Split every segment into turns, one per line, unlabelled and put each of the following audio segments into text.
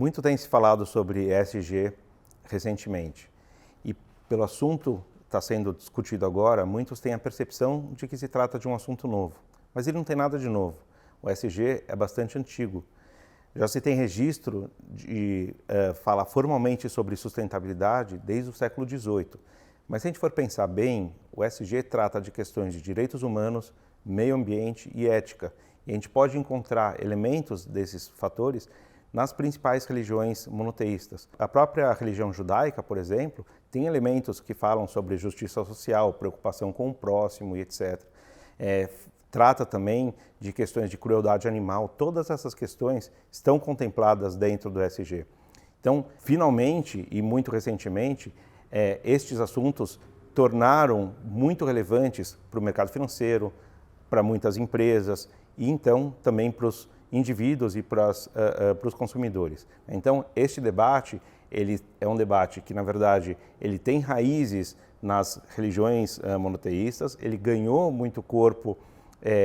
Muito tem se falado sobre ESG recentemente e pelo assunto está sendo discutido agora, muitos têm a percepção de que se trata de um assunto novo, mas ele não tem nada de novo. O ESG é bastante antigo. Já se tem registro de falar formalmente sobre sustentabilidade desde o século XVIII. Mas se a gente for pensar bem, o ESG trata de questões de direitos humanos, meio ambiente e ética. E a gente pode encontrar elementos desses fatores nas principais religiões monoteístas. A própria religião judaica, por exemplo, tem elementos que falam sobre justiça social, preocupação com o próximo e etc. Trata também de questões de crueldade animal. Todas essas questões estão contempladas dentro do ESG. Então, finalmente e muito recentemente, estes assuntos tornaram muito relevantes para o mercado financeiro, para muitas empresas e então também para os indivíduos e para os consumidores. Então, este debate, ele é um debate que, na verdade, ele tem raízes nas religiões monoteístas, ele ganhou muito corpo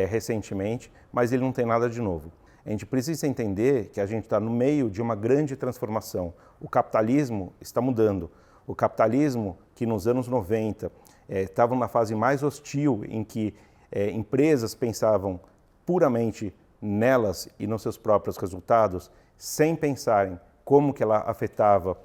recentemente, mas ele não tem nada de novo. A gente precisa entender que a gente está no meio de uma grande transformação. O capitalismo está mudando. O capitalismo, que nos anos 90 estava numa fase mais hostil, em que empresas pensavam puramente nelas e nos seus próprios resultados, sem pensarem como que ela afetava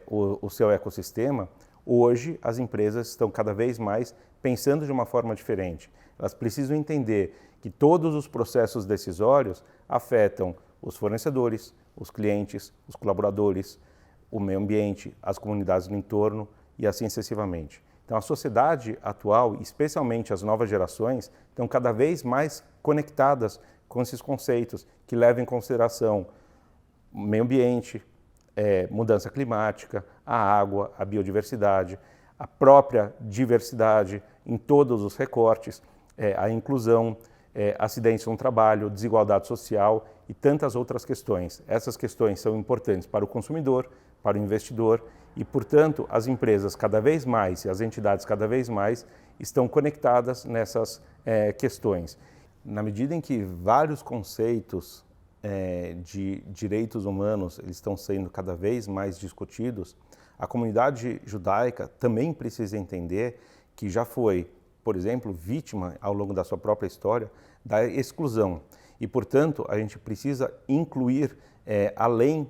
o seu ecossistema, hoje as empresas estão cada vez mais pensando de uma forma diferente. Elas precisam entender que todos os processos decisórios afetam os fornecedores, os clientes, os colaboradores, o meio ambiente, as comunidades no entorno e assim sucessivamente. Então a sociedade atual, especialmente as novas gerações, estão cada vez mais conectadas com esses conceitos que levam em consideração o meio ambiente, mudança climática, a água, a biodiversidade, a própria diversidade em todos os recortes, a inclusão, acidentes no trabalho, desigualdade social e tantas outras questões. Essas questões são importantes para o consumidor, para o investidor e, portanto, as empresas cada vez mais e as entidades cada vez mais estão conectadas nessas questões. Na medida em que vários conceitos de direitos humanos eles estão sendo cada vez mais discutidos, a comunidade judaica também precisa entender que já foi, por exemplo, vítima ao longo da sua própria história da exclusão. E, portanto, a gente precisa incluir, além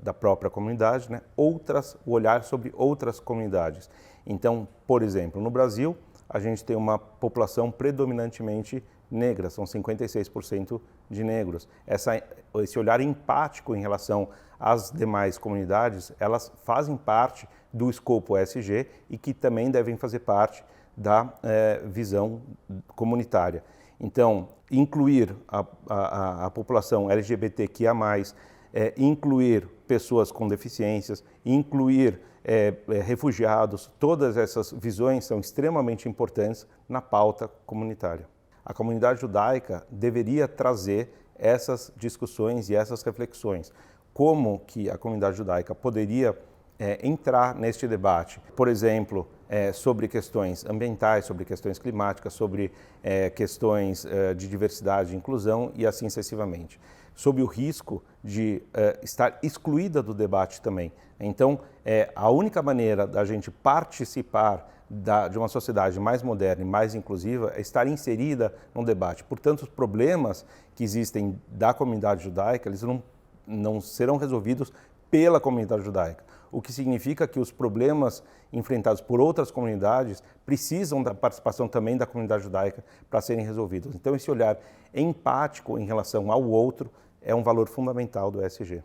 da própria comunidade, né, o olhar sobre outras comunidades. Então, por exemplo, no Brasil, a gente tem uma população predominantemente negra, são 56% de negros. Esse olhar empático em relação às demais comunidades, elas fazem parte do escopo ESG e que também devem fazer parte da visão comunitária. Então, incluir a população LGBTQIA+, incluir pessoas com deficiências, incluir refugiados, todas essas visões são extremamente importantes na pauta comunitária. A comunidade judaica deveria trazer essas discussões e essas reflexões. Como que a comunidade judaica poderia entrar neste debate, por exemplo, sobre questões ambientais, sobre questões climáticas, sobre questões de diversidade e inclusão e assim sucessivamente, sob o risco de estar excluída do debate também. Então, a única maneira da gente participar de uma sociedade mais moderna e mais inclusiva é estar inserida no debate. Portanto, os problemas que existem da comunidade judaica, eles não serão resolvidos pela comunidade judaica, o que significa que os problemas enfrentados por outras comunidades precisam da participação também da comunidade judaica para serem resolvidos. Então, esse olhar empático em relação ao outro é um valor fundamental do ESG.